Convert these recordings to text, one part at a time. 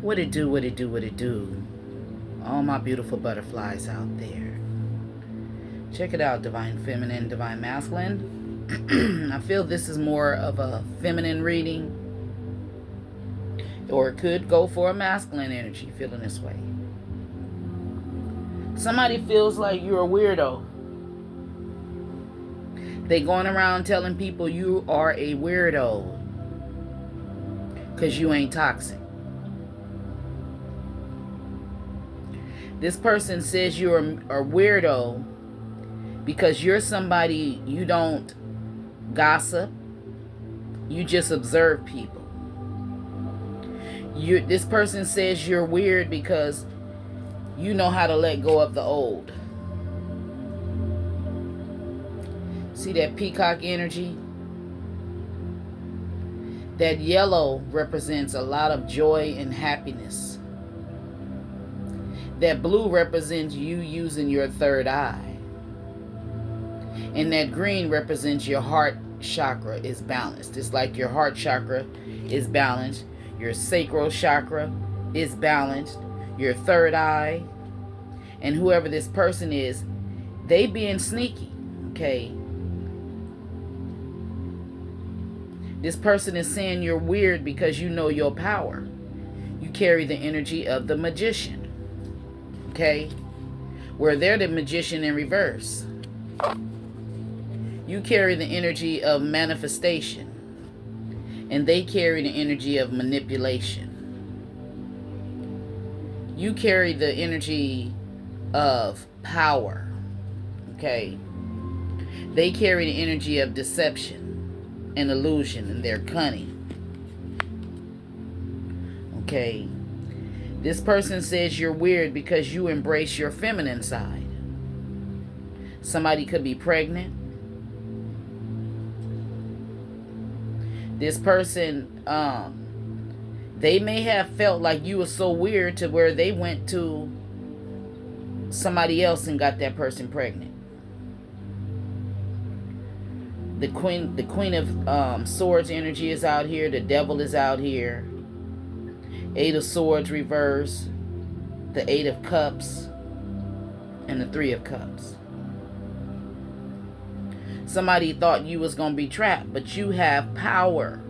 What it do, what it do, what it do. All my beautiful butterflies out there. Check it out, Divine Feminine, Divine Masculine. I feel this is more of a feminine reading. Or it could go for a masculine energy, feeling this way. Somebody feels like you're a weirdo. They going around telling people you are a weirdo. Because you ain't toxic. This person says you're a weirdo because you're somebody, you don't gossip. You just observe people. This person says you're weird because you know how to let go of the old. See that peacock energy? That yellow represents a lot of joy and happiness. That blue represents you using your third eye. And that green represents your heart chakra is balanced. It's like your heart chakra is balanced. Your sacral chakra is balanced. Your third eye. And whoever this person is, they being sneaky. Okay. This person is saying you're weird because you know your power. You carry the energy of the magician. Okay? Where they're the magician in reverse. You carry the energy of manifestation. And they carry the energy of manipulation. You carry the energy of power. Okay? They carry the energy of deception and illusion, and they're cunning. Okay? This person says you're weird because you embrace your feminine side. Somebody could be pregnant. This person, they may have felt like you were so weird to where they went to somebody else and got that person pregnant. The queen of swords energy is out here. The devil is out here. Eight of Swords reverse, the Eight of Cups, and the Three of Cups. Somebody thought you was going to be trapped, but you have power.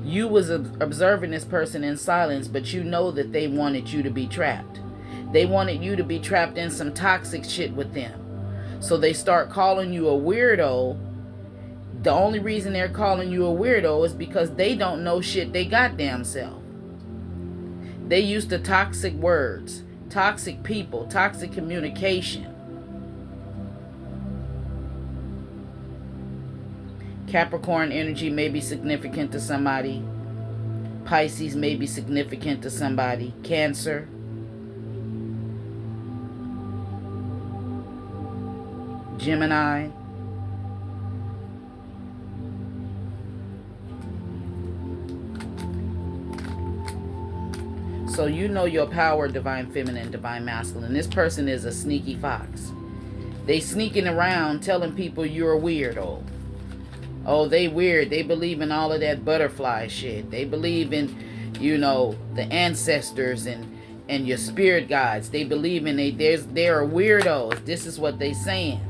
You was observing this person in silence, but you know that they wanted you to be trapped. They wanted you to be trapped in some toxic shit with them. So they start calling you a weirdo. The only reason they're calling you a weirdo is because they don't know shit they goddamn self. They use the toxic words, toxic people, toxic communication. Capricorn energy may be significant to somebody. Pisces may be significant to somebody. Cancer. Gemini. So you know your power, Divine Feminine, Divine Masculine. This person is a sneaky fox. They sneaking around telling people you're a weirdo. Oh, they weird. They believe in all of that butterfly shit. They believe in, the ancestors and your spirit guides. They believe in they're weirdos. This is what they saying.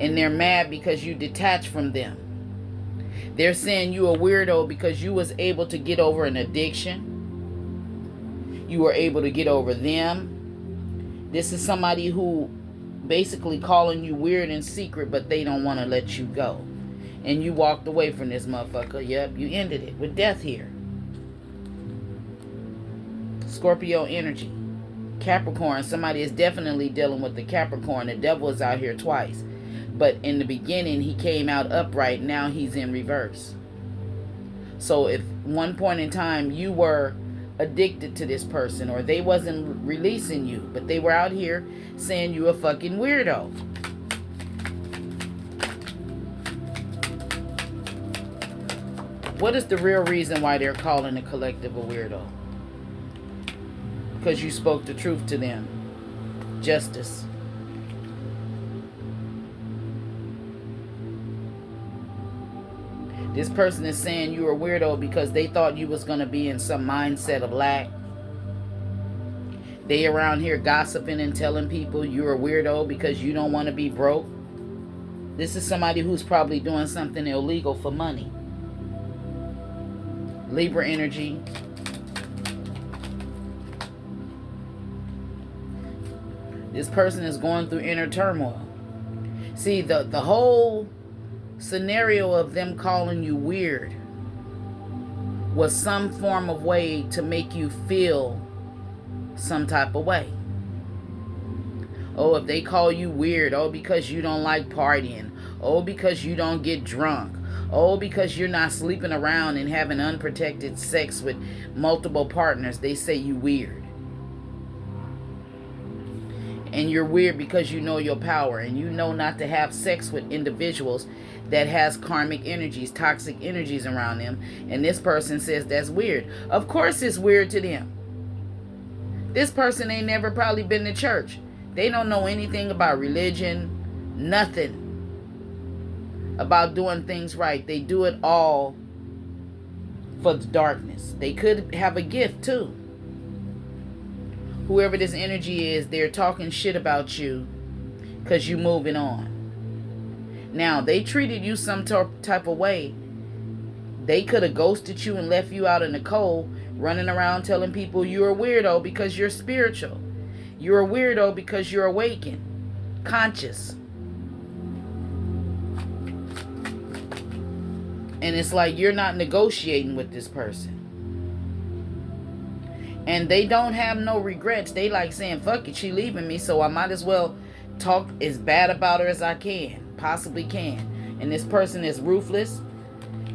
And they're mad because you detach from them. They're saying you a weirdo because you was able to get over an addiction. You were able to get over them. This is somebody who basically calling you weird in secret, but they don't want to let you go. And you walked away from this motherfucker. Yep, you ended it with death here. Scorpio energy. Capricorn. Somebody is definitely dealing with the Capricorn. The devil is out here twice. But in the beginning, he came out upright. Now he's in reverse. So if one point in time you were addicted to this person, or they wasn't releasing you, but they were out here saying you a fucking weirdo. What is the real reason why they're calling the collective a weirdo? Because you spoke the truth to them. Justice. This person is saying you're a weirdo because they thought you was going to be in some mindset of lack. They around here gossiping and telling people you're a weirdo because you don't want to be broke. This is somebody who's probably doing something illegal for money. Libra energy. This person is going through inner turmoil. See, the whole scenario of them calling you weird was some form of way to make you feel some type of way. Oh, if they call you weird, oh, because you don't like partying, oh, because you don't get drunk, oh, because you're not sleeping around and having unprotected sex with multiple partners, they say you weird. And you're weird because you know your power and you know not to have sex with individuals that has karmic energies, toxic energies around them. And this person says that's weird. Of course it's weird to them. This person ain't never probably been to church. They don't know anything about religion, nothing about doing things right. They do it all for the darkness. They could have a gift too. Whoever this energy is, they're talking shit about you because you moving on. Now, they treated you some type of way. They could have ghosted you and left you out in the cold, running around telling people you're a weirdo because you're spiritual. You're a weirdo because you're awakened, conscious. And it's like you're not negotiating with this person. And they don't have no regrets. They like saying, fuck it, she leaving me, so I might as well talk as bad about her as I possibly can. And this person is ruthless.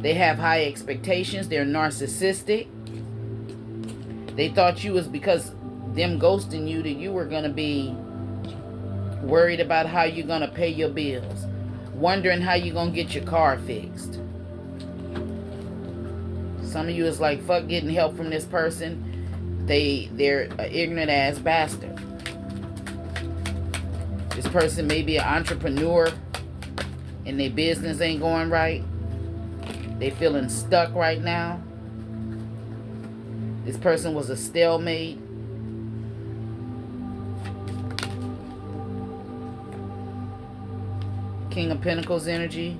They have high expectations. They're narcissistic. They thought you was because them ghosting you that you were going to be worried about how you're going to pay your bills. Wondering how you're going to get your car fixed. Some of you is like, fuck getting help from this person. They're an ignorant ass bastard. This person may be an entrepreneur and their business ain't going right. They feeling stuck right now. This person was a stalemate. King of Pentacles energy.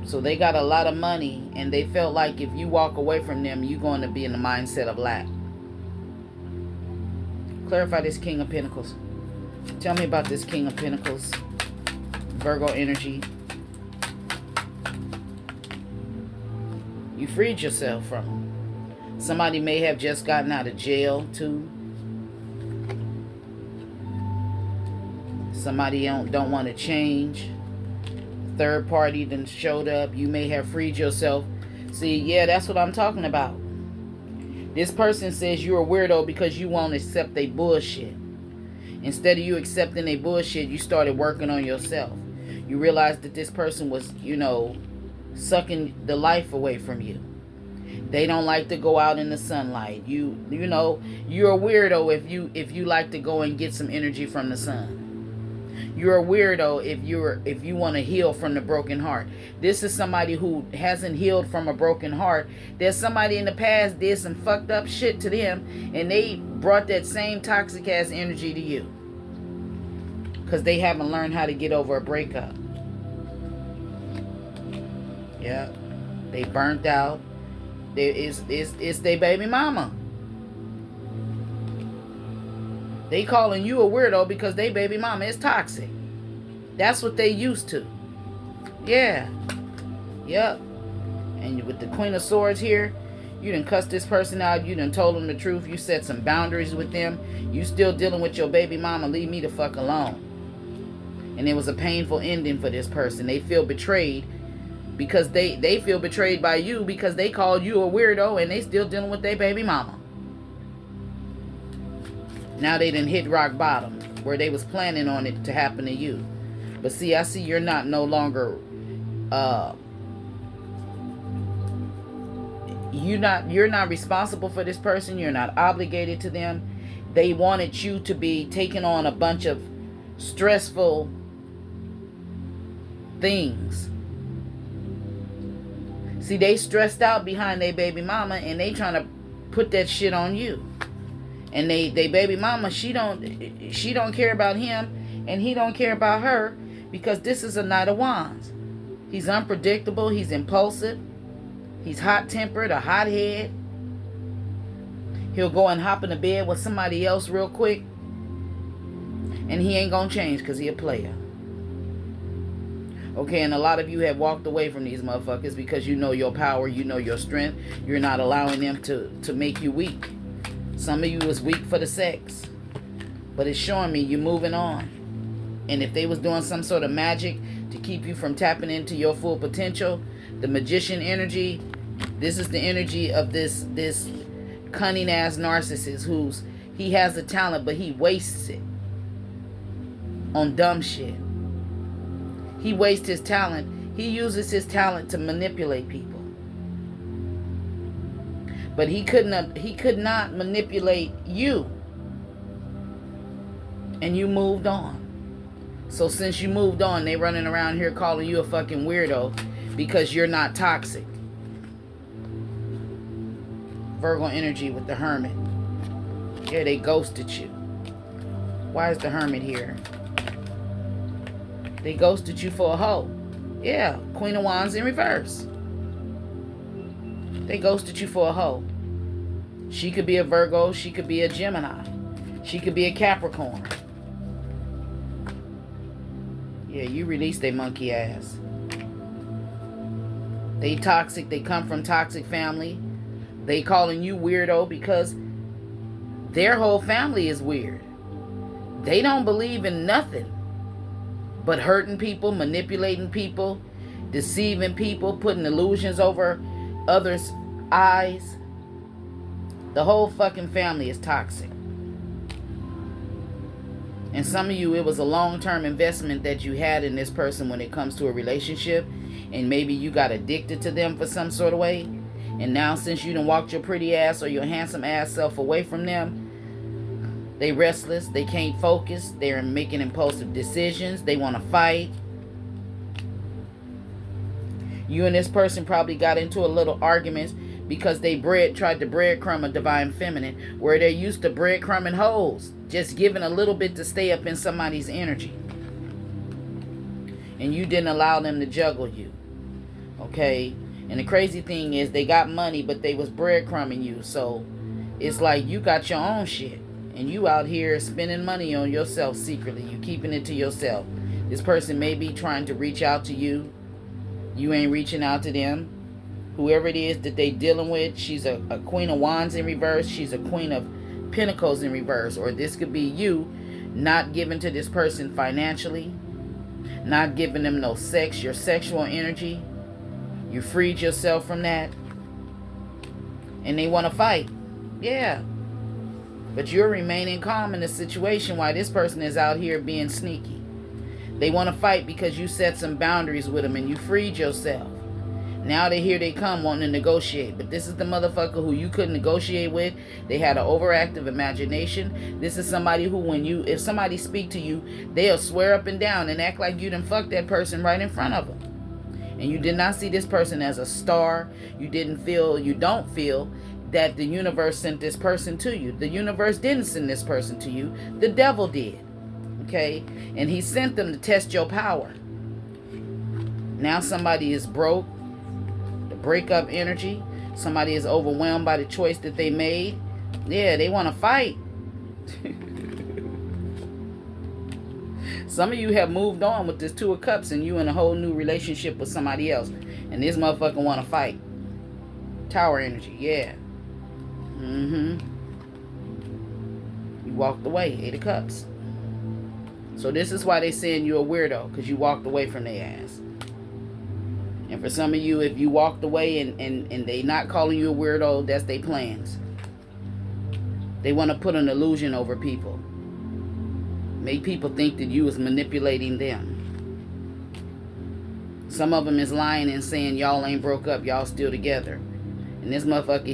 So they got a lot of money and they felt like if you walk away from them, you're going to be in the mindset of lack. Clarify this King of Pentacles. Tell me about this King of Pentacles. Virgo energy. You freed yourself from them. Somebody may have just gotten out of jail too. Somebody don't want to change. Third party then showed up. You may have freed yourself. See, yeah, that's what I'm talking about. This person says you're a weirdo because you won't accept their bullshit. Instead of you accepting their bullshit, you started working on yourself. You realized that this person was, sucking the life away from you. They don't like to go out in the sunlight. You're a weirdo if you like to go and get some energy from the sun. You're a weirdo if you want to heal from the broken heart. This is somebody who hasn't healed from a broken heart. There's somebody in the past did some fucked up shit to them and they brought that same toxic ass energy to you. Because they haven't learned how to get over a breakup. Yeah. They burnt out. It's their baby mama. They calling you a weirdo because they baby mama is toxic. That's what they used to. Yeah. Yep. And with the Queen of Swords here, you done cussed this person out. You done told them the truth. You set some boundaries with them. You still dealing with your baby mama. Leave me the fuck alone. And it was a painful ending for this person. They feel betrayed because they feel betrayed by you because they called you a weirdo and they still dealing with their baby mama. Now they done hit rock bottom where they was planning on it to happen to you. But see, I see you're not no longer you're not responsible for this person. You're not obligated to them. They wanted you to be taking on a bunch of stressful things See, they stressed out behind their baby mama, and they trying to put that shit on you. And they baby mama, she don't care about him, and he don't care about her, because this is a Knight of Wands. He's unpredictable. He's impulsive. He's hot-tempered, a hothead. He'll go and hop in the bed with somebody else real quick, and he ain't gonna change because he a player. Okay, and a lot of you have walked away from these motherfuckers because you know your power, you know your strength. You're not allowing them to make you weak. Some of you is weak for the sex, but it's showing me you're moving on. And if they was doing some sort of magic to keep you from tapping into your full potential, the magician energy, this is the energy of this cunning ass narcissist he has the talent, but he wastes it on dumb shit. He wastes his talent. He uses his talent to manipulate people. But he could not manipulate you. And you moved on. So since you moved on, they running around here calling you a fucking weirdo because you're not toxic. Virgo energy with the Hermit. Yeah, they ghosted you. Why is the Hermit here? They ghosted you for a hoe. Yeah, Queen of Wands in reverse. They ghosted you for a hoe. She could be a Virgo. She could be a Gemini. She could be a Capricorn. Yeah, you released their monkey ass. They toxic. They come from toxic family. They calling you weirdo because their whole family is weird. They don't believe in nothing but hurting people, manipulating people, deceiving people, putting illusions over others' eyes. The whole fucking family is toxic. And some of you, it was a long-term investment that you had in this person when it comes to a relationship. And maybe you got addicted to them for some sort of way. And now since you done walked your pretty ass or your handsome ass self away from them, they restless, they can't focus, they're making impulsive decisions, they want to fight. You and this person probably got into a little arguments because they tried to breadcrumb a divine feminine where they're used to breadcrumbing hoes, just giving a little bit to stay up in somebody's energy. And you didn't allow them to juggle you. Okay? And the crazy thing is they got money, but they was breadcrumbing you. So it's like you got your own shit. And you out here spending money on yourself secretly. You keeping it to yourself. This person may be trying to reach out to you. You ain't reaching out to them. Whoever it is that they dealing with, she's a Queen of Wands in reverse. She's a Queen of Pentacles in reverse. Or this could be you not giving to this person financially. Not giving them no sex. Your sexual energy. You freed yourself from that. And they want to fight. Yeah. But you're remaining calm in the situation while this person is out here being sneaky. They want to fight because you set some boundaries with them and you freed yourself. Now here they come wanting to negotiate. But this is the motherfucker who you couldn't negotiate with. They had an overactive imagination. This is somebody who if somebody speak to you, they'll swear up and down and act like you done fucked that person right in front of them. And you did not see this person as a star. You don't feel that the universe sent this person to you. The universe didn't send this person to you. The devil did. Okay? And he sent them to test your power. Now somebody is broke. The breakup energy. Somebody is overwhelmed by the choice that they made. Yeah, they want to fight. Some of you have moved on with this Two of Cups and you in a whole new relationship with somebody else. And this motherfucker want to fight. Tower energy, yeah. You walked away. 8 of Cups. So this is why they saying you're a weirdo, because you walked away from their ass. And for some of you, if you walked away and they not calling you a weirdo, that's their plans. They want to put an illusion over people. Make people think that you was manipulating them. Some of them is lying and saying y'all ain't broke up, y'all still together. And this motherfucker,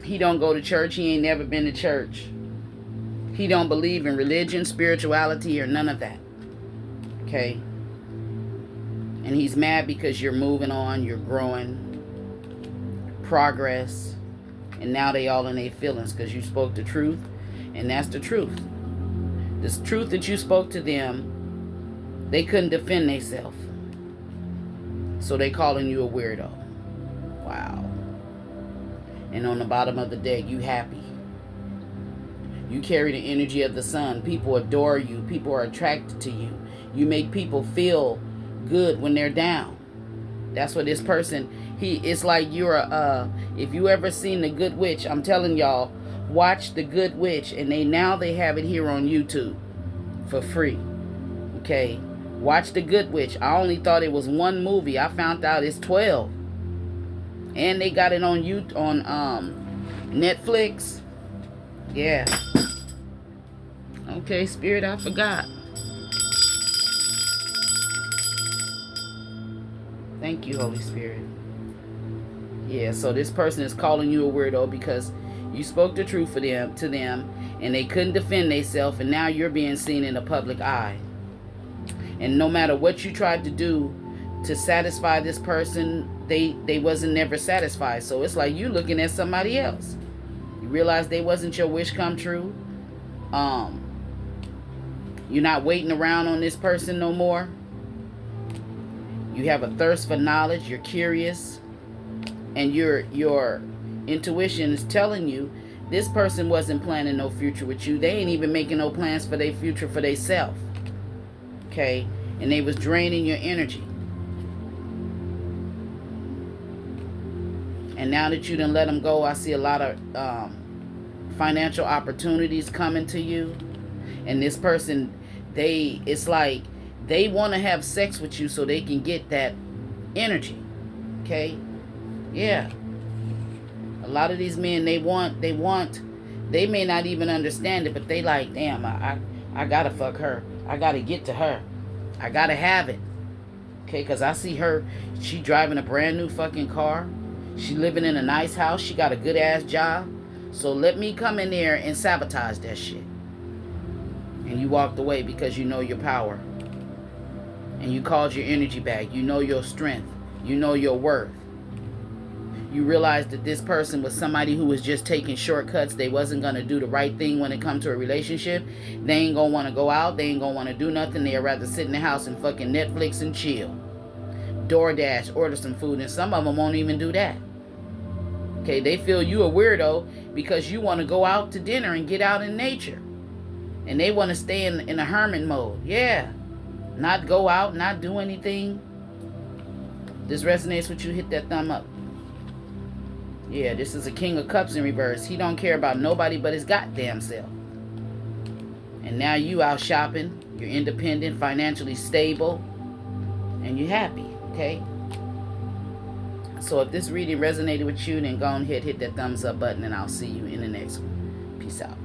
he don't go to church. He ain't never been to church. He don't believe in religion, spirituality, or none of that. Okay? And he's mad because you're moving on, you're growing, progress. And now they all in their feelings because you spoke the truth. And that's the truth. This truth that you spoke to them, they couldn't defend themselves. So they calling you a weirdo. Wow. And on the bottom of the deck, you happy. You carry the energy of the sun. People adore you. People are attracted to you. You make people feel good when they're down. That's what this person, it's like you're if you ever seen The Good Witch, I'm telling y'all, watch The Good Witch. And they have it here on YouTube for free. Okay? Watch The Good Witch. I only thought it was one movie. I found out it's 12. And they got it on Netflix. Yeah. Okay, Spirit, I forgot. Thank you, Holy Spirit. Yeah, so this person is calling you a weirdo because you spoke the truth to them, and they couldn't defend themselves, and now you're being seen in the public eye. And no matter what you tried to do to satisfy this person, they wasn't never satisfied. So it's like you looking at somebody else. You realize they wasn't your wish come true. You're not waiting around on this person no more. You have a thirst for knowledge. You're curious. And your intuition is telling you this person wasn't planning no future with you. They ain't even making no plans for their future for themselves. Okay? And they was draining your energy. And now that you done let them go, I see a lot of financial opportunities coming to you. And this person, it's like they want to have sex with you so they can get that energy. Okay? Yeah. A lot of these men, they may not even understand it, but they like, damn, I gotta fuck her. I gotta get to her. I gotta have it. Okay? Because I see her, she driving a brand new fucking car. She living in a nice house. She got a good ass job. So let me come in there and sabotage that shit. And you walked away because you know your power. And you called your energy back. You know your strength. You know your worth. You realized that this person was somebody who was just taking shortcuts. They wasn't going to do the right thing when it comes to a relationship. They ain't going to want to go out. They ain't going to want to do nothing. They'd rather sit in the house and fucking Netflix and chill. DoorDash, order some food. And some of them won't even do that. Okay, they feel you a weirdo because you want to go out to dinner and get out in nature. And they want to stay in a hermit mode. Yeah. Not go out, not do anything. This resonates with you, hit that thumb up. Yeah, this is a King of Cups in reverse. He don't care about nobody but his goddamn self. And now you out shopping. You're independent, financially stable. And you're happy, okay? So if this reading resonated with you, then go ahead, hit that thumbs up button, and I'll see you in the next one. Peace out.